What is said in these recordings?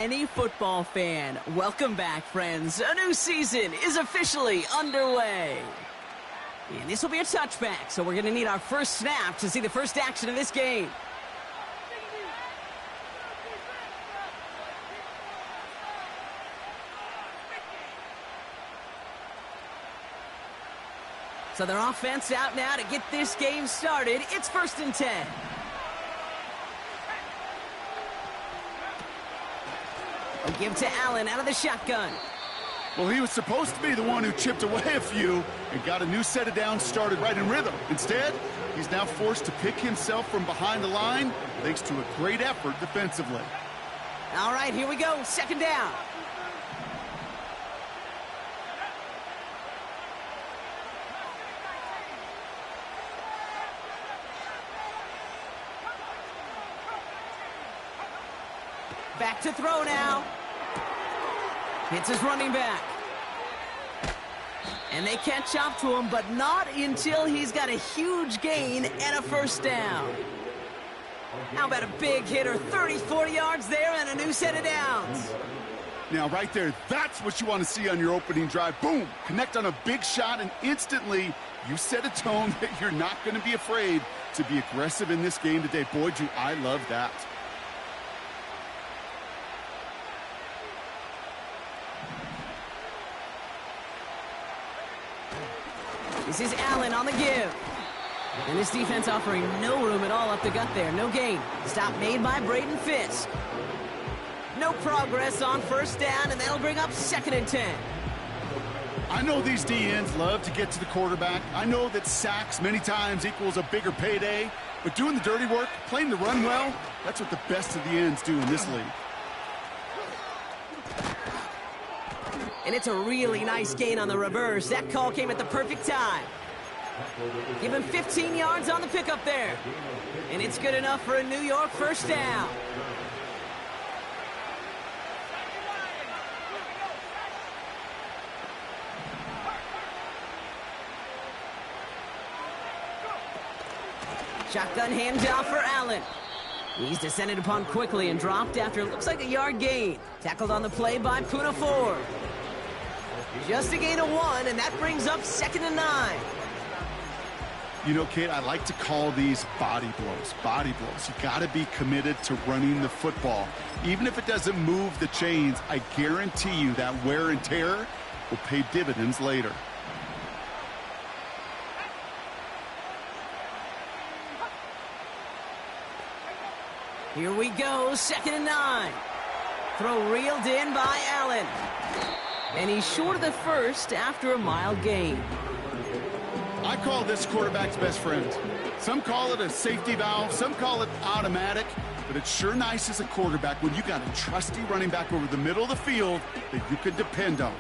Any football fan, welcome back, friends. A new season is officially underway. And this will be a touchback, so we're going to need our first snap to see the first action of this game. So their offense out now to get this game started. It's 1st and 10. They'll give to Allen out of the shotgun. Well, he was supposed to be the one who chipped away a few and got a new set of downs started right in rhythm. Instead, he's now forced to pick himself from behind the line thanks to a great effort defensively. All right, here we go. 2nd down. Back to throw now. Hits his running back. And they catch up to him, but not until he's got a huge gain and a 1st down. How about a big hitter, 30, 40 yards there and a new set of downs. Now, right there, that's what you want to see on your opening drive. Boom! Connect on a big shot, and instantly you set a tone that you're not going to be afraid to be aggressive in this game today. Boy, do I love that. This is Allen on the give. And this defense offering no room at all up the gut there. No gain. Stop made by Braden Fisk. No progress on 1st down, and that'll bring up 2nd and 10. I know these DNs love to get to the quarterback. I know that sacks many times equals a bigger payday. But doing the dirty work, playing the run well, that's what the best of the ends do in this league. And it's a really nice gain on the reverse. That call came at the perfect time. Give him 15 yards on the pickup there. And it's good enough for a New York 1st down. Shotgun handoff for Allen. He's descended upon quickly and dropped after it looks like a yard gain. Tackled on the play by Puna Ford. Just a gain of 1, and that brings up 2nd and 9. You know, Kate, I like to call these body blows. Body blows. You got to be committed to running the football. Even if it doesn't move the chains, I guarantee you that wear and tear will pay dividends later. Here we go, 2nd and 9. Throw reeled in by Allen. And he's short of the 1st after a mild gain. I call this quarterback's best friend. Some call it a safety valve, some call it automatic, but it's sure nice as a quarterback when you got a trusty running back over the middle of the field that you can depend on.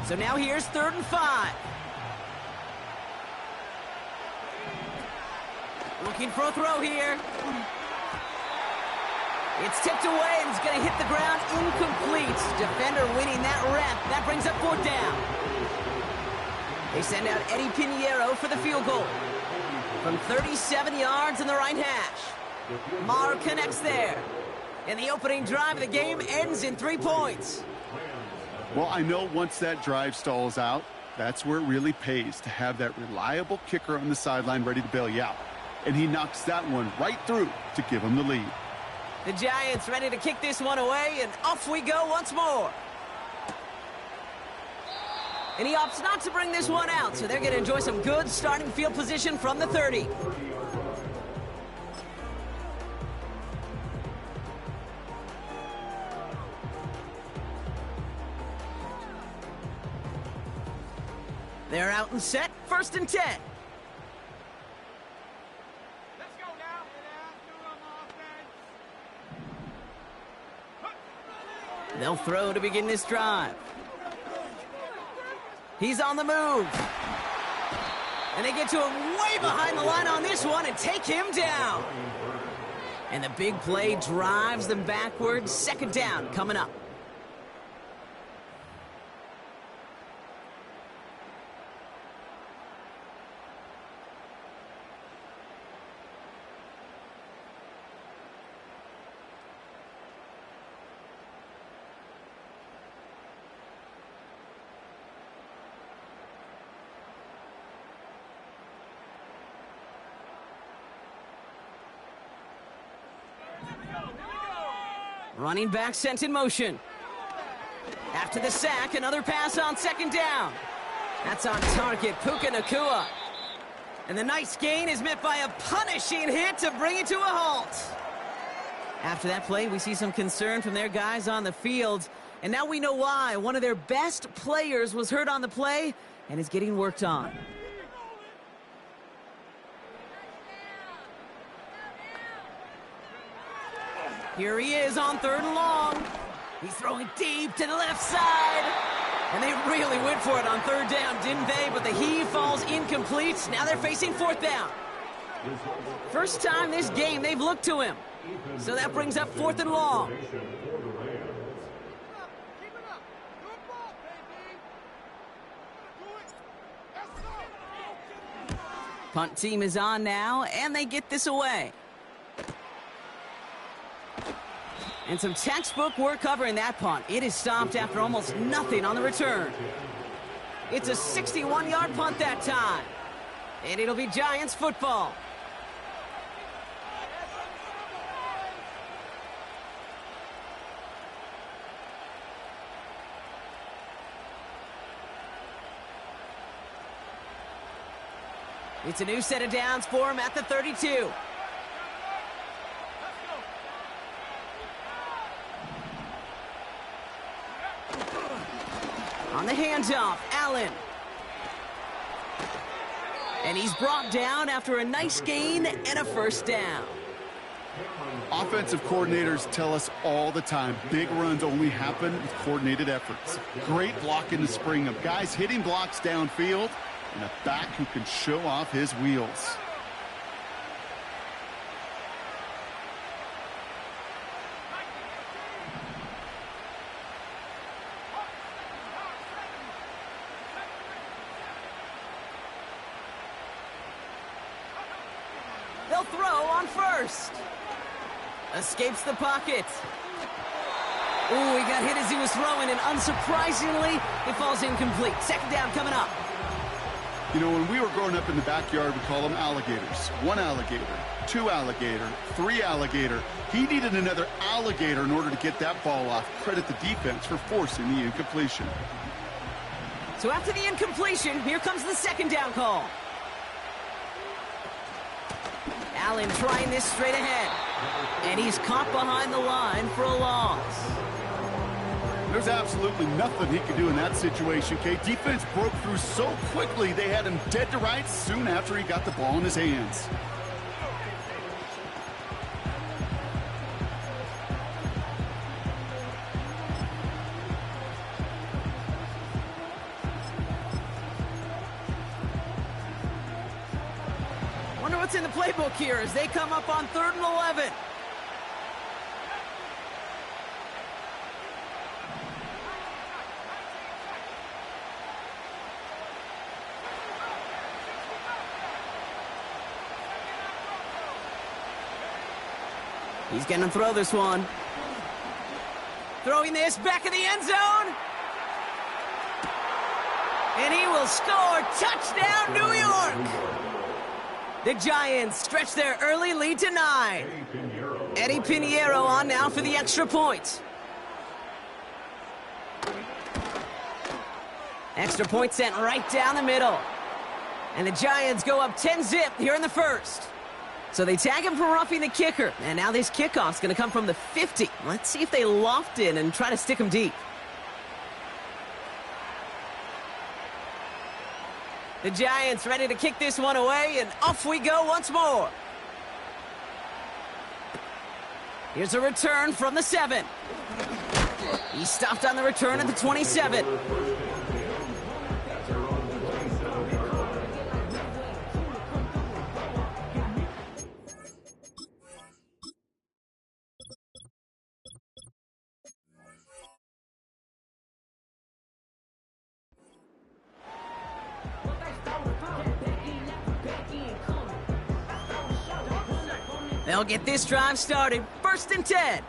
So now here's 3rd and 5. Looking for a throw here. It's tipped away, and it's going to hit the ground incomplete. Defender winning that rep. That brings up 4th down. They send out Eddie Pinheiro for the field goal. From 37 yards in the right hash. Maher connects there. And the opening drive of the game ends in 3 points. Well, I know once that drive stalls out, that's where it really pays to have that reliable kicker on the sideline ready to bail you out. And he knocks that one right through to give him the lead. The Giants ready to kick this one away, and off we go once more. And he opts not to bring this one out, so they're going to enjoy some good starting field position from the 30. They're out and set, 1st and 10. They'll throw to begin this drive. He's on the move. And they get to him way behind the line on this one and take him down. And the big play drives them backwards. 2nd down coming up. Running back sent in motion. After the sack, another pass on second down. That's on target, Puka Nacua. And the nice gain is met by a punishing hit to bring it to a halt. After that play, we see some concern from their guys on the field. And now we know why. One of their best players was hurt on the play and is getting worked on. Here he is on 3rd and long. He's throwing deep to the left side. And they really went for it on 3rd down, didn't they? But the heave falls incomplete. Now they're facing 4th down. First time this game they've looked to him. So that brings up 4th and long. Punt team is on now, and they get this away. And some textbook work covering that punt. It is stopped after almost nothing on the return. It's a 61-yard punt that time. And it'll be Giants football. It's a new set of downs for him at the 32. On the handoff, Allen. And he's brought down after a nice gain and a first down. Offensive coordinators tell us all the time, big runs only happen with coordinated efforts. Great block in the spring of guys hitting blocks downfield and a back who can show off his wheels. They'll throw on first. Escapes the pocket. Ooh, he got hit as he was throwing, and unsurprisingly, it falls incomplete. 2nd down coming up. You know, when we were growing up in the backyard, we call them alligators. 1 alligator, 2 alligator, 3 alligator. He needed another alligator in order to get that ball off. Credit the defense for forcing the incompletion. So after the incompletion, here comes the 2nd down call. Allen trying this straight ahead. And he's caught behind the line for a loss. There's absolutely nothing he could do in that situation, Kate. Defense broke through so quickly, they had him dead to rights soon after he got the ball in his hands. Wonder what's in the playbook here as they come up on 3rd and 11. He's going to throw this one. Throwing this back in the end zone. And he will score. Touchdown, New York. The Giants stretch their early lead to 9. Eddie Pinheiro on now for the extra point. Extra point sent right down the middle. And the Giants go up 10-zip here in the first. So they tag him for roughing the kicker. And now this kickoff's going to come from the 50. Let's see if they loft in and try to stick him deep. The Giants ready to kick this one away, and off we go once more. Here's a return from the 7. He stopped on the return at the 27. They'll get this drive started. 1st and 10.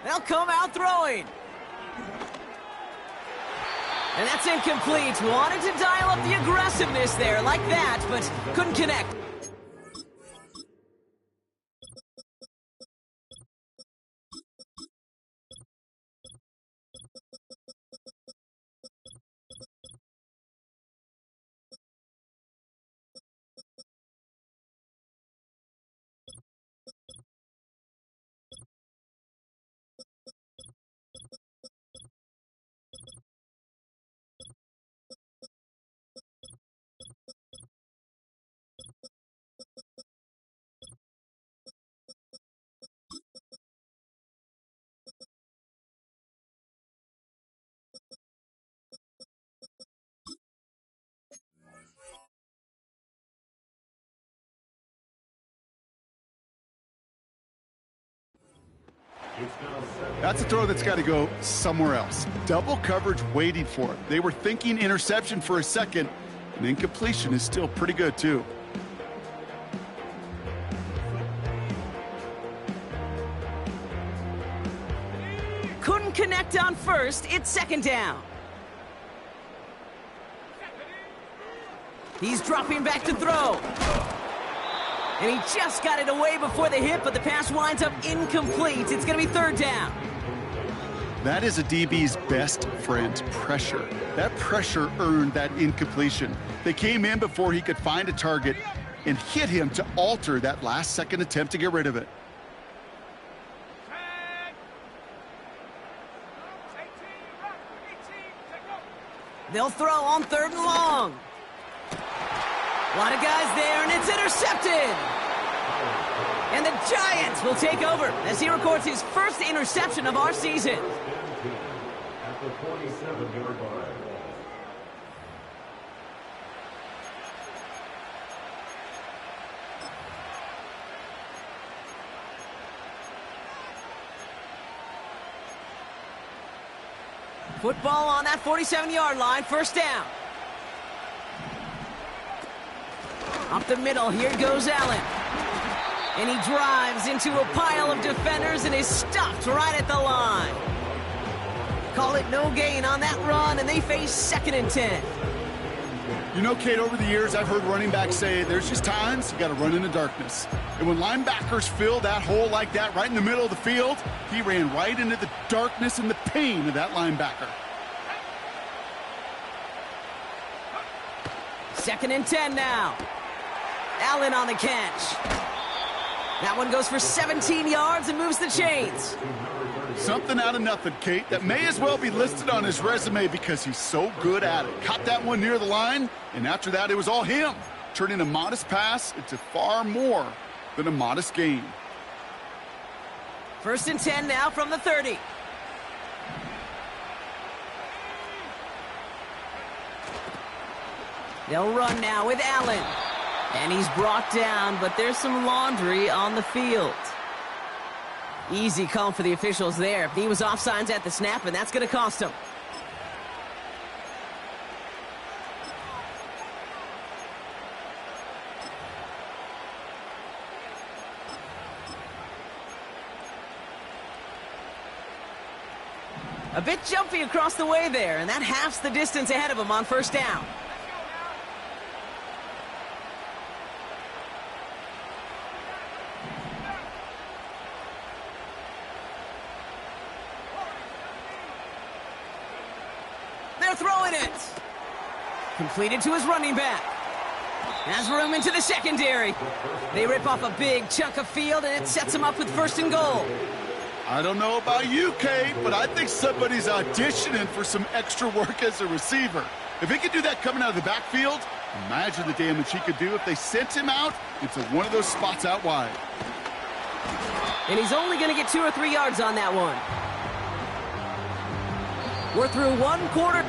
They'll they'll come out throwing. And that's incomplete. Wanted to dial up the aggressiveness there like that, but couldn't connect. That's a throw that's got to go somewhere else. Double coverage waiting for it. They were thinking interception for a second, and incompletion is still pretty good, too. Couldn't connect on first. It's second down. He's dropping back to throw. And he just got it away before the hit, but the pass winds up incomplete. It's going to be third down. That is a DB's best friend, pressure. That pressure earned that incompletion. They came in before he could find a target and hit him to alter that last-second attempt to get rid of it. They'll throw on third and long. A lot of guys there, and it's intercepted. And the Giants will take over as he records his first interception of our season. At the 47-yard line. Football on that 47-yard line, first down. Up the middle, here goes Allen. And he drives into a pile of defenders and is stopped right at the line. Call it no gain on that run, and they face 2nd and 10. You know, Kate, over the years, I've heard running backs say there's just times you got to run in the darkness. And when linebackers fill that hole like that right in the middle of the field, he ran right into the darkness and the pain of that linebacker. 2nd and 10 now. Allen on the catch. That one goes for 17 yards and moves the chains. Something out of nothing, Kate, that may as well be listed on his resume because he's so good at it. Caught that one near the line, and after that, it was all him, turning a modest pass into far more than a modest gain. 1st and 10 now from the 30. They'll run now with Allen. And he's brought down, but there's some laundry on the field. Easy call for the officials there. He was offsides at the snap, and that's going to cost him. A bit jumpy across the way there, and that halves the distance ahead of him on first down. Throwing it. Completed to his running back. Has room into the secondary. They rip off a big chunk of field, and it sets him up with 1st and goal. I don't know about you, Kate, but I think somebody's auditioning for some extra work as a receiver. If he could do that coming out of the backfield, imagine the damage he could do if they sent him out into one of those spots out wide. And he's only going to get 2 or 3 yards on that one. We're through one quarter.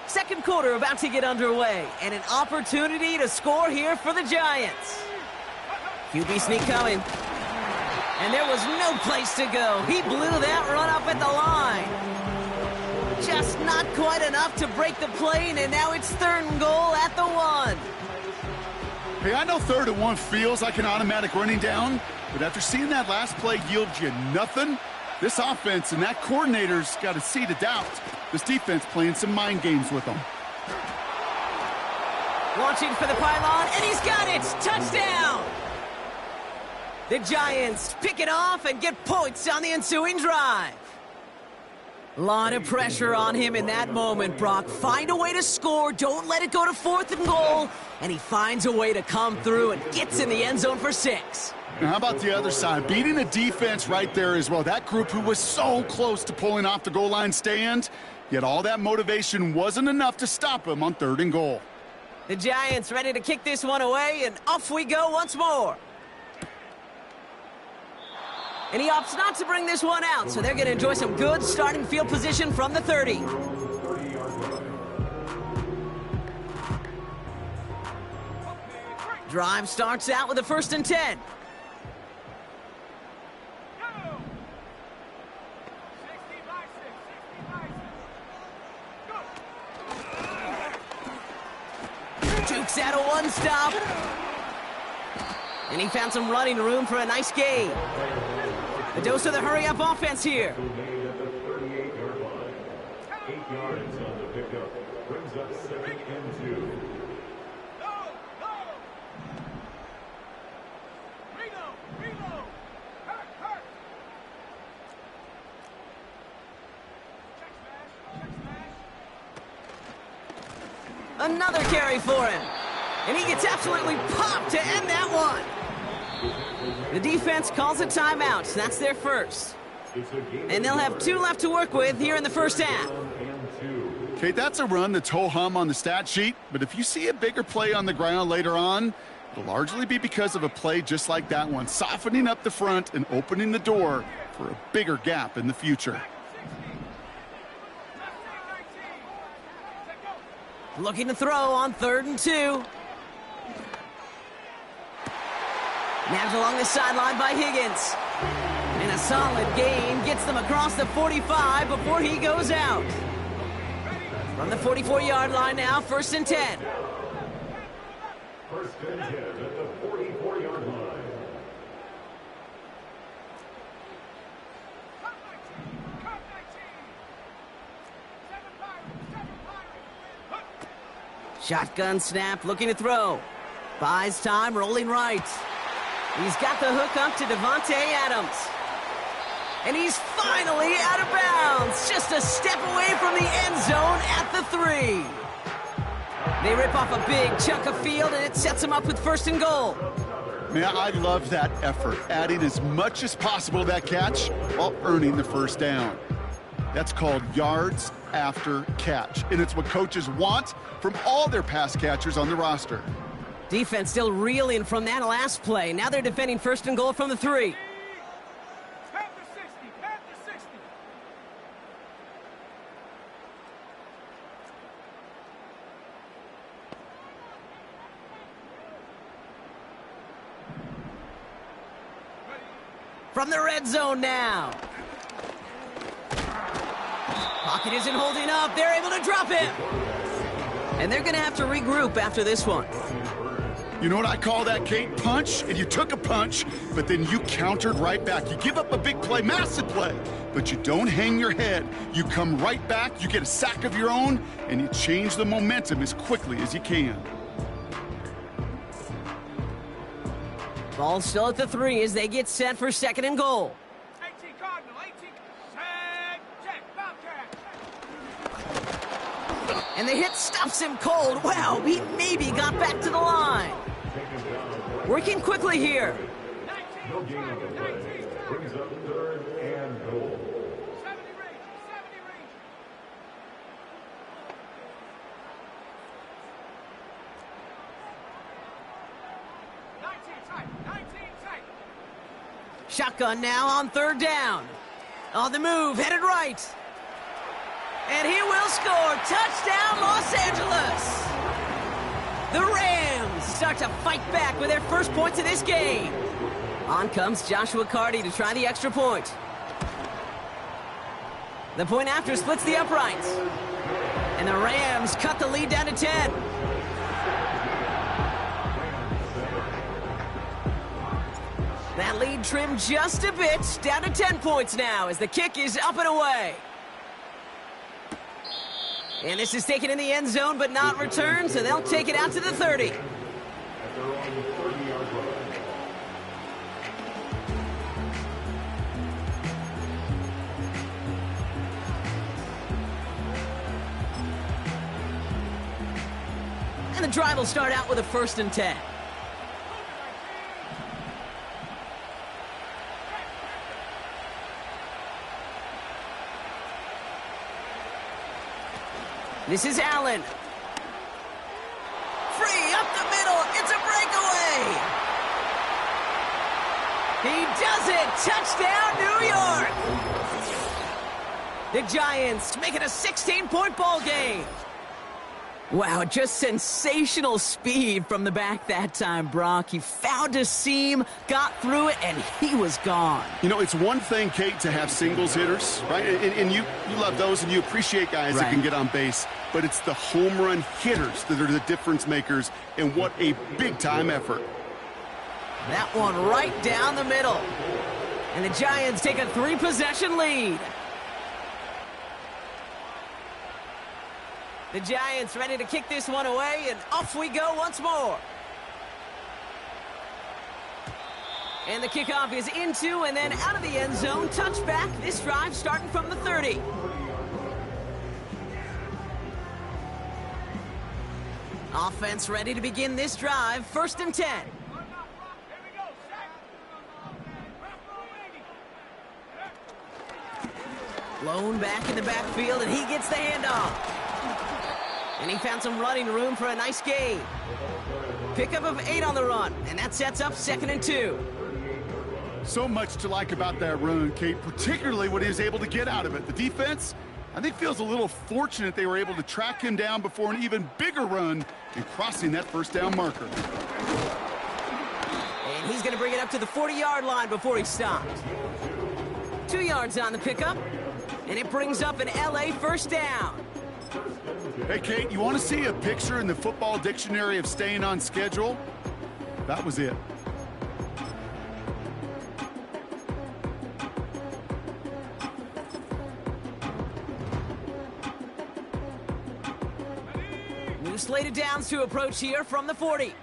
Second quarter about to get underway, and an opportunity to score here for the Giants. QB sneak coming. And there was no place to go. He blew that run up at the line. Just not quite enough to break the plane, and now it's 3rd and goal at the 1. Hey, I know 3rd and 1 feels like an automatic running down, but after seeing that last play yield you nothing, this offense and that coordinator's got a seed of doubt. This defense playing some mind games with them. Launching for the pylon, and he's got it! Touchdown! The Giants pick it off and get points on the ensuing drive. A lot of pressure on him in that moment, Brock. Find a way to score. Don't let it go to 4th and goal. And he finds a way to come through and gets in the end zone for 6. Now, how about the other side? Beating the defense right there as well. That group who was so close to pulling off the goal line stand, yet all that motivation wasn't enough to stop him on 3rd and goal. The Giants ready to kick this one away, and off we go once more. And he opts not to bring this one out, so they're going to enjoy some good starting field position from the 30. Drive starts out with a 1st and 10. Jukes out a 1-stop. And he found some running room for a nice gain. A dose of the hurry-up offense here. 8 yards on the pickup. Brings up 2nd and 2. Another carry for him. And he gets absolutely popped to end that one. The defense calls a timeout. That's their first. And they'll have 2 left to work with here in the first half. Okay, that's a run that's ho-hum on the stat sheet, but if you see a bigger play on the ground later on, it'll largely be because of a play just like that one, softening up the front and opening the door for a bigger gap in the future. Looking to throw on 3rd and 2. Nabbed along the sideline by Higgins. And a solid gain gets them across the 45 before he goes out. From the 44-yard line now, 1st and 10. 1st and 10 at the 44-yard line. Shotgun snap, looking to throw. Buys time, rolling right. He's got the hook up to Devontae Adams. And he's finally out of bounds. Just a step away from the end zone at the 3. They rip off a big chunk of field, and it sets them up with 1st and goal. Man, I love that effort, adding as much as possible to that catch while earning the 1st down. That's called yards after catch, and it's what coaches want from all their pass catchers on the roster. Defense still reeling from that last play. Now they're defending 1st and goal from the 3. From the red zone now. Pocket isn't holding up. They're able to drop him. And they're going to have to regroup after this one. You know what I call that, Kate? Punch, and you took a punch, but then you countered right back. You give up a big play, massive play, but you don't hang your head. You come right back, you get a sack of your own, and you change the momentum as quickly as you can. Ball still at the 3 as they get set for 2nd and goal. 18 Cardinal, 18, check, Bobcat. And the hit stuffs him cold. Wow, he maybe got back to the line. Working quickly here. 19, no gain on the play. Brings up 3rd and goal. 70 range, 70 range. Shotgun now on 3rd down. On the move, headed right. And he will score. Touchdown, Los Angeles. The Rams start to fight back with their first points of this game. On comes Joshua Carty to try the extra point. The point after splits the uprights. And the Rams cut the lead down to 10. That lead trimmed just a bit, down to 10 points now as the kick is up and away. And this is taken in the end zone but not returned, so they'll take it out to the 30. And the drive will start out with a 1st and 10. This is Allen. Free up the middle. It's a breakaway. He does it. Touchdown, New York. The Giants make it a 16-point ball game. Wow, just sensational speed from the back that time, Brock. He found a seam, got through it, and he was gone. You know, it's one thing, Kate, to have singles hitters, right? And you love those, and you appreciate guys that can get on base. But it's the home run hitters that are the difference makers, and what a big-time effort. That one right down the middle. And the Giants take a 3-possession lead. The Giants ready to kick this one away, and off we go once more. And the kickoff is into and then out of the end zone. Touchback. This drive starting from the 30. Offense ready to begin this drive. 1st and 10. Blown back in the backfield, and he gets the handoff. And he found some running room for a nice gain. Pickup of 8 on the run, and that sets up 2nd and 2. So much to like about that run, Kate, particularly what he was able to get out of it. The defense, I think, feels a little fortunate they were able to track him down before an even bigger run and crossing that 1st down marker. And he's going to bring it up to the 40-yard line before he stopped. 2 yards on the pickup, and it brings up an LA 1st down. Hey, Kate, you want to see a picture in the football dictionary of staying on schedule? That was it. New slated downs to approach here from the 40.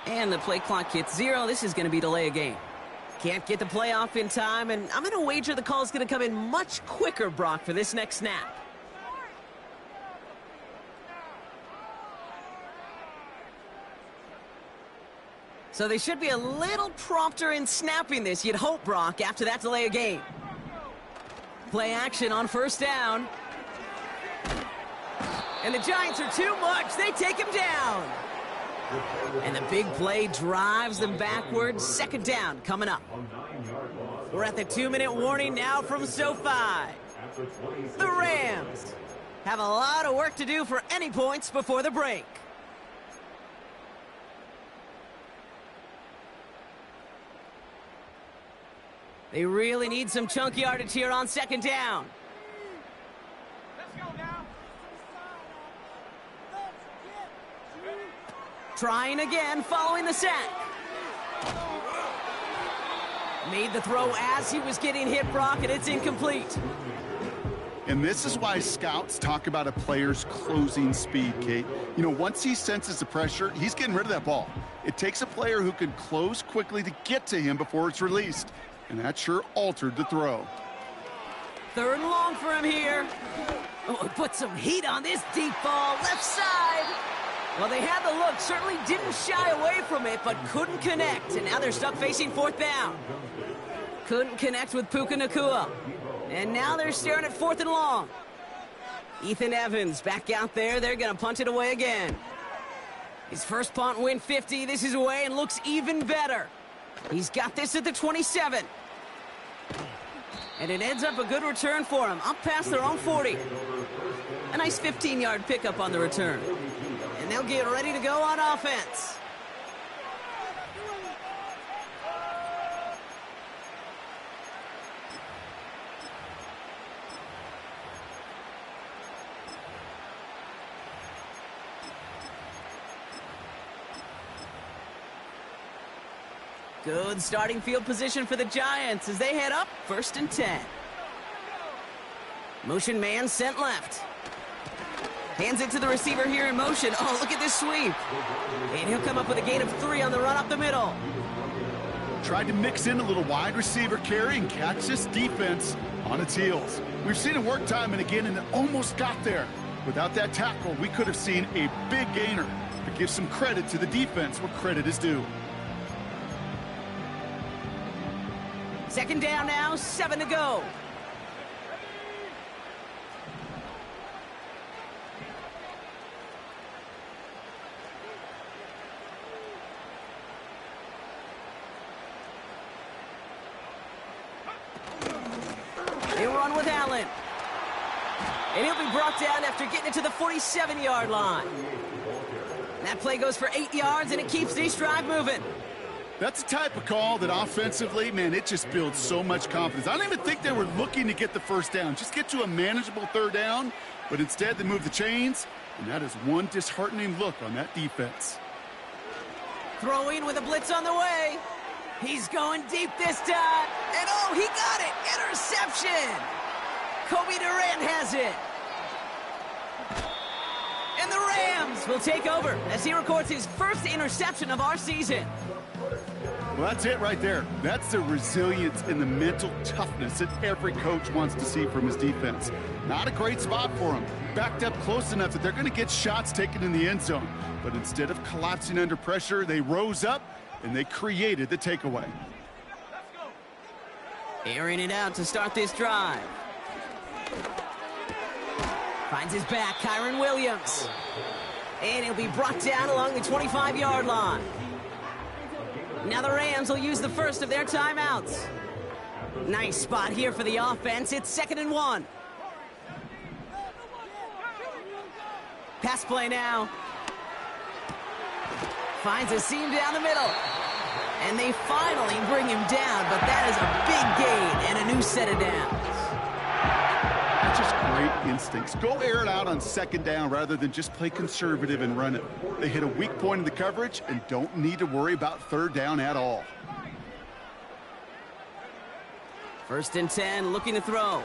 And the play clock hits 0. This is going to be delay a game. Can't get the play off in time, and I'm going to wager the call is going to come in much quicker, Brock, for this next snap. So they should be a little prompter in snapping this, you'd hope, Brock, after that delay a game. Play action on 1st down. And the Giants are too much. They take him down. And the big play drives them backwards. 2nd down coming up. We're at the 2-minute warning now from SoFi. The Rams have a lot of work to do for any points before the break. They really need some chunk yardage here on 2nd down. Let's go now. Trying again following the sack. Made the throw as he was getting hit, Brock, and it's incomplete. And this is why scouts talk about a player's closing speed, Kate. You know, once he senses the pressure, he's getting rid of that ball. It takes a player who can close quickly to get to him before it's released. And that sure altered the throw. 3rd and long for him here. Oh, put some heat on this deep ball, left side. Well, they had the look, certainly didn't shy away from it, but couldn't connect. And now they're stuck facing 4th down. Couldn't connect with Puka Nacua. And now they're staring at 4th and long. Ethan Evans back out there. They're going to punt it away again. His first punt win 50. This is away and looks even better. He's got this at the 27. And it ends up a good return for him, up past their own 40. A nice 15-yard pickup on the return. And they'll get ready to go on offense. Good starting field position for the Giants as they head up 1st and 10. Motion man sent left. Hands it to the receiver here in motion. Oh, look at this sweep. And he'll come up with a gain of 3 on the run up the middle. Tried to mix in a little wide receiver carry and catch this defense on its heels. We've seen it work time and again, and it almost got there. Without that tackle, we could have seen a big gainer. But give some credit to the defense where credit is due. 2nd down now, 7 to go. They run with Allen. And he'll be brought down after getting it to the 47-yard line. That play goes for 8 yards, and it keeps this drive moving. That's the type of call that offensively, man, it just builds so much confidence. I don't even think they were looking to get the first down. Just get to a manageable 3rd down, but instead they move the chains, and that is one disheartening look on that defense. Throwing with a blitz on the way. He's going deep this time. And oh, he got it. Interception. Kobe Durant has it. And the Rams will take over as he records his first interception of our season. Well, that's it right there. That's the resilience and the mental toughness that every coach wants to see from his defense. Not a great spot for him. Backed up close enough that they're going to get shots taken in the end zone. But instead of collapsing under pressure, they rose up and they created the takeaway. Airing it out to start this drive. Finds his back, Kyron Williams. And he'll be brought down along the 25-yard line. Now the Rams will use the first of their timeouts. Nice spot here for the offense. It's 2nd and 1. Pass play now. Finds a seam down the middle. And they finally bring him down, but that is a big gain and a new set of downs. That's just great instincts. Go air it out on 2nd down rather than just play conservative and run it. They hit a weak point in the coverage and don't need to worry about 3rd down at all. 1st and 10, looking to throw.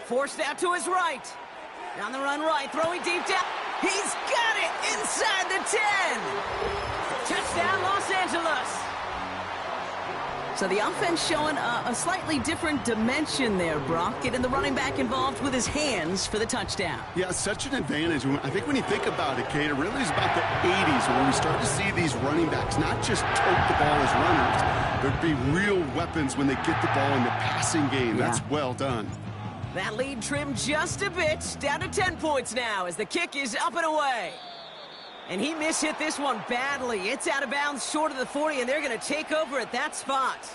Forced out to his right. Down the run right, throwing deep down. He's got it inside the 10. Touchdown, Los Angeles. So the offense showing a slightly different dimension there, Brock, getting the running back involved with his hands for the touchdown. Yeah, such an advantage. I think when you think about it, Kate, it really is about the 80s when we start to see these running backs not just tote the ball as runners. There'd be real weapons when they get the ball in the passing game. Yeah. That's well done. That lead trimmed just a bit, down to 10 points now as the kick is up and away. And he mishit this one badly. It's out of bounds short of the 40, and they're going to take over at that spot.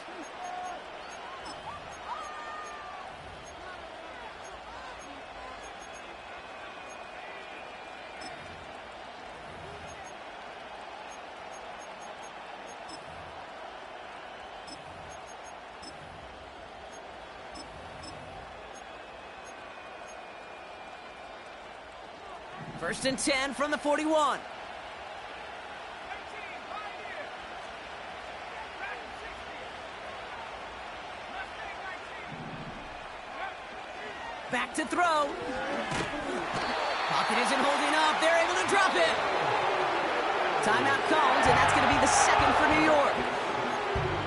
First and 10 from the 41. Back to throw. Pocket isn't holding up. They're able to drop it. Timeout called, and that's going to be the 2nd for New York.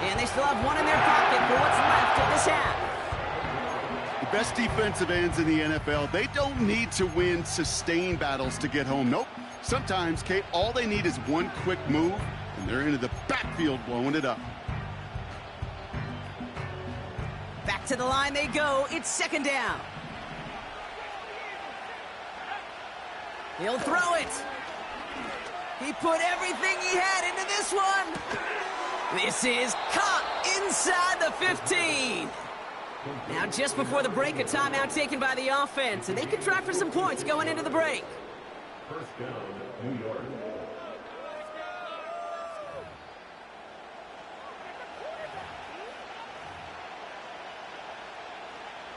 And they still have one in their pocket for what's left of this half. The best defensive ends in the NFL, they don't need to win sustained battles to get home. Nope. Sometimes, Kate, all they need is one quick move, and they're into the backfield blowing it up. Back to the line they go. It's 2nd down. He'll throw it. He put everything he had into this one. This is caught inside the 15. Now, just before the break, a timeout taken by the offense, and they could try for some points going into the break. First down, New York.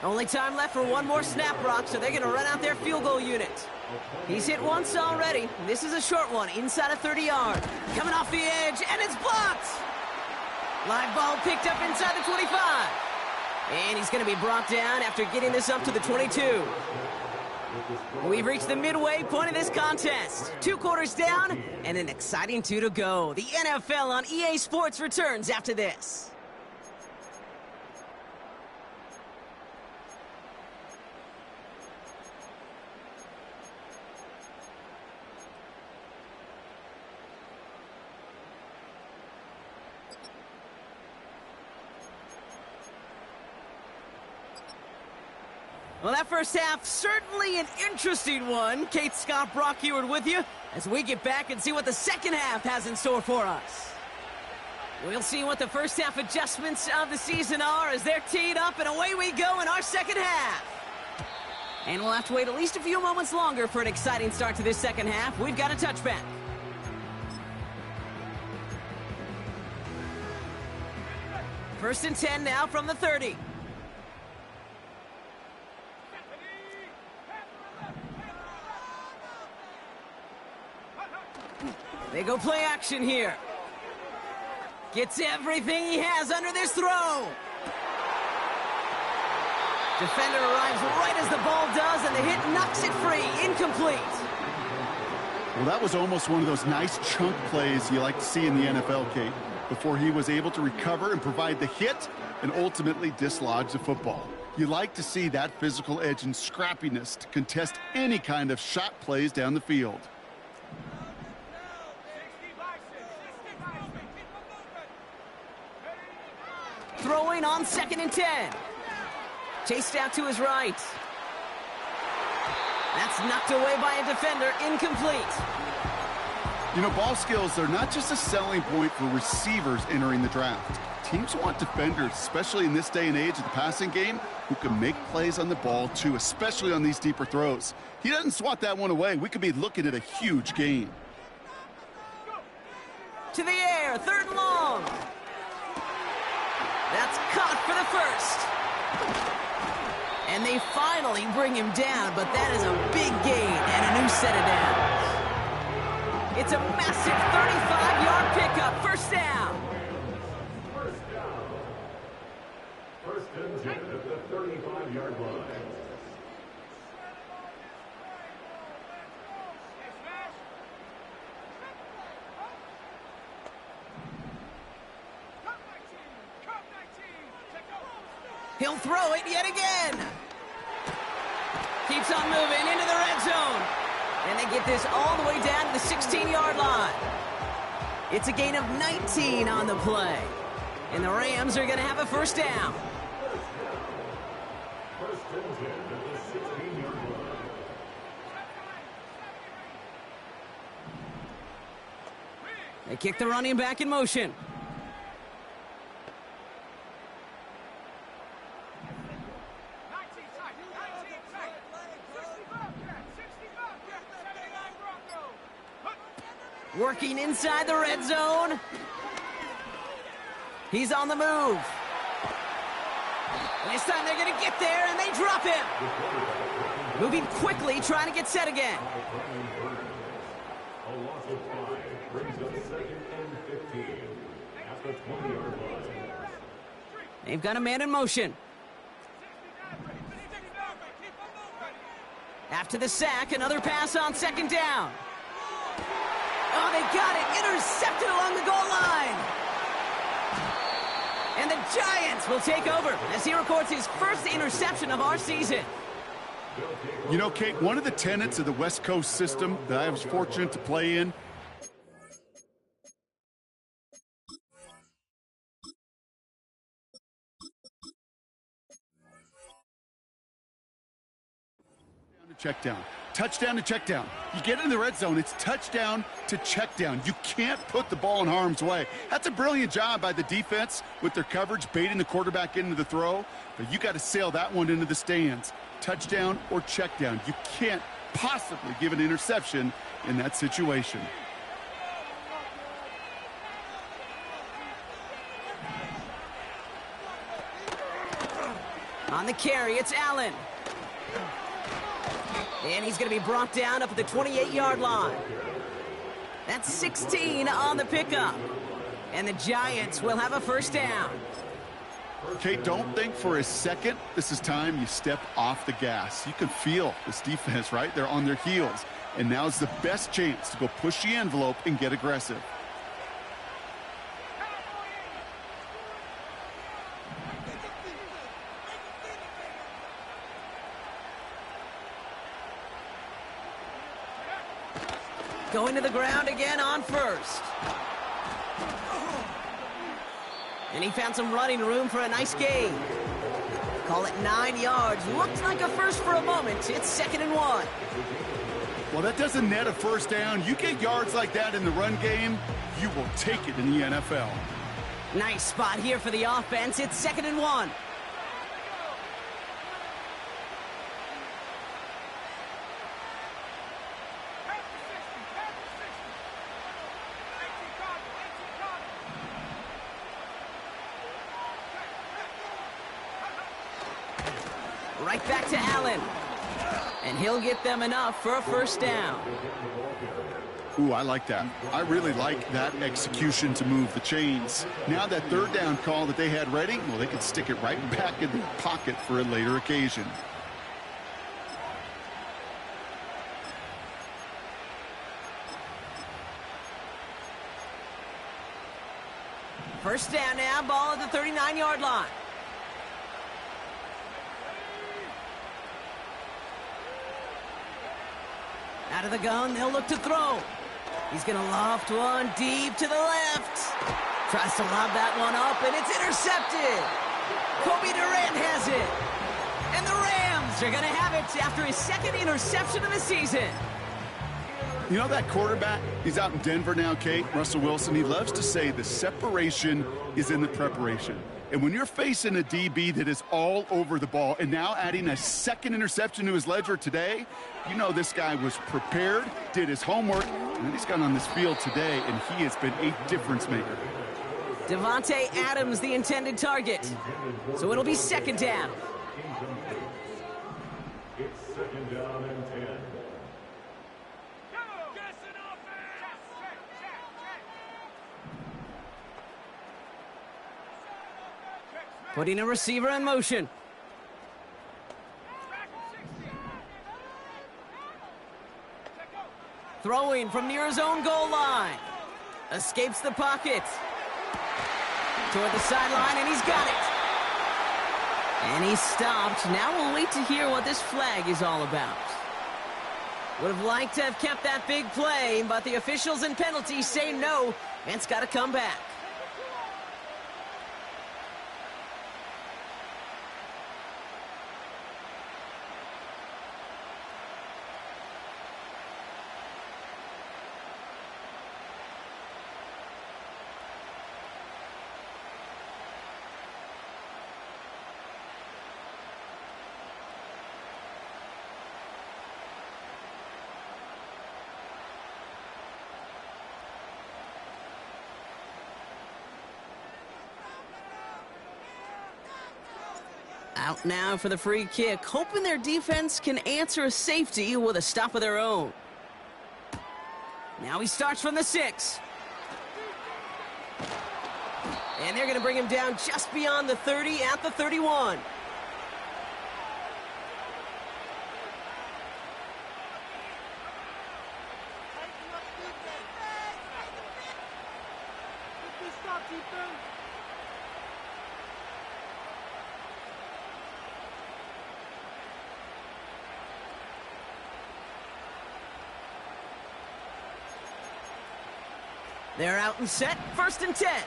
Only time left for one more snap, Brock, so they're going to run out their field goal unit. He's hit once already. This is a short one, inside of 30 yards. Coming off the edge, and it's blocked. Live ball picked up inside the 25. And he's going to be brought down after getting this up to the 22. We've reached the midway point of this contest. 2 quarters down, and an exciting 2 to go. The NFL on EA Sports returns after this. Well, that first half, certainly an interesting one. Kate Scott, Brock Heward with you as we get back and see what the second half has in store for us. We'll see what the first half adjustments of the season are as they're teed up, and away we go in our second half. And we'll have to wait at least a few moments longer for an exciting start to this second half. We've got a touchback. First and 10 now from the 30. They go play action here. Gets everything he has under this throw. Defender arrives right as the ball does, and the hit knocks it free. Incomplete. Well, that was almost one of those nice chunk plays you like to see in the NFL, Kate, before he was able to recover and provide the hit and ultimately dislodge the football. You like to see that physical edge and scrappiness to contest any kind of shot plays down the field. Throwing on 2nd and 10. Chased out to his right. That's knocked away by a defender. Incomplete. You know, ball skills are not just a selling point for receivers entering the draft. Teams want defenders, especially in this day and age of the passing game, who can make plays on the ball too, especially on these deeper throws. He doesn't swat that one away. We could be looking at a huge gain. To the air, 3rd and long. That's caught for the first. And they finally bring him down, but that is a big gain and a new set of downs. It's a massive 35-yard pickup. First down. First and 10 at the 35-yard line. He'll throw it yet again. Keeps on moving into the red zone. And they get this all the way down to the 16-yard line. It's a gain of 19 on the play. And the Rams are going to have a first down. First and 10 at the 16-yard line. They kick the running back in motion. Working inside the red zone. He's on the move. And this time they're going to get there, and they drop him. Moving quickly, trying to get set again. A loss of 5 brings up 2nd and 15 at the 20-yard line. They've got a man in motion. After the sack, another pass on 2nd down. Oh, they got it. Intercepted along the goal line. And the Giants will take over as he records his first interception of our season. You know, Kate, one of the tenets of the West Coast system that I was fortunate to play in check down. touchdown to check down. You get in the red zone, it's touchdown to check down. You can't put the ball in harm's way. That's a brilliant job by the defense with their coverage, baiting the quarterback into the throw. But you got to sail that one into the stands. Touchdown or check down. You can't possibly give an interception in that situation. On the carry, it's Allen. And he's going to be brought down up at the 28-yard line. That's 16 on the pickup. And the Giants will have a first down. Okay, don't think for a second this is time you step off the gas. You can feel this defense, right? They're on their heels. And now's the best chance to go push the envelope and get aggressive. Going to the ground again on first. And he found some running room for a nice gain. Call it 9 yards. Looked like a first for a moment. It's 2nd and 1. Well, that doesn't net a first down. You get yards like that in the run game, you will take it in the NFL. Nice spot here for the offense. It's 2nd and 1. Right back to Allen. And he'll get them enough for a first down. Ooh, I like that. I really like that execution to move the chains. Now that third down call that they had ready, well, they can stick it right back in the pocket for a later occasion. First down now, ball at the 39-yard line. Out of the gun, they'll look to throw. He's going to loft one deep to the left. Tries to lob that one up, and it's intercepted. Kobe Durant has it. And the Rams are going to have it after his 2nd interception of the season. You know that quarterback? He's out in Denver now, Kate, Russell Wilson. He loves to say the separation is in the preparation. And when you're facing a DB that is all over the ball and now adding a 2nd interception to his ledger today, you know this guy was prepared, did his homework, and he's gone on this field today, and he has been a difference maker. Devontae Adams, the intended target. So it'll be 2nd down. It's 2nd down and 10. Putting a receiver in motion. Throwing from near his own goal line. Escapes the pocket. Toward the sideline, and he's got it. And he's stopped. Now we'll wait to hear what this flag is all about. Would have liked to have kept that big play, but the officials and penalties say no, and it's got to come back. Out now for the free kick, hoping their defense can answer a safety with a stop of their own. Now he starts from the 6. And they're going to bring him down just beyond the 30 at the 31. They're out and set, 1st and 10.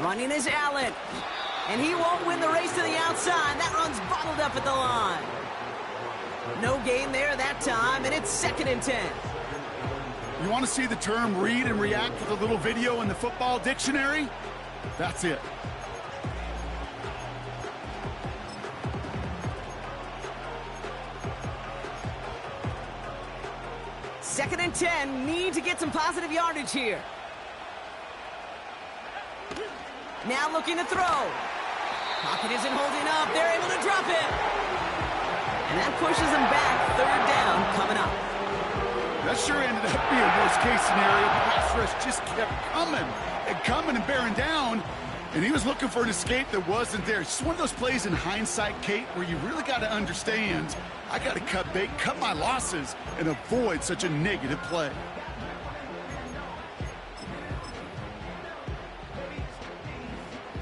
Running is Allen. And he won't win the race to the outside. That run's bottled up at the line. No gain there that time, and it's 2nd and 10. You want to see the term read and react with a little video in the football dictionary? That's it. Second and 10, need to get some positive yardage here. Now looking to throw. Pocket isn't holding up. They're able to drop it. And that pushes them back. 3rd down coming up. That sure ended up being a worst-case scenario. Pass rush just kept coming and coming and bearing down. And he was looking for an escape that wasn't there. It's just one of those plays in hindsight, Kate, where you really got to understand, I got to cut bait, cut my losses, and avoid such a negative play.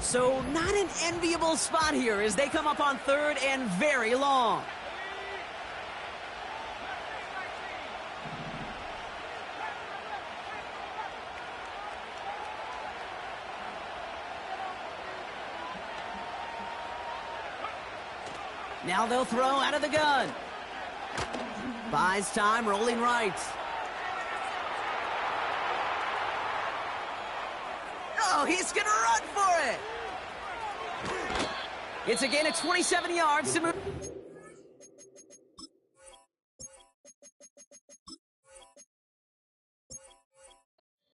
So not an enviable spot here as they come up on 3rd and very long. Now they'll throw out of the gun. Buys time, rolling right. Oh, he's going to run for it. It's a gain of 27 yards to move.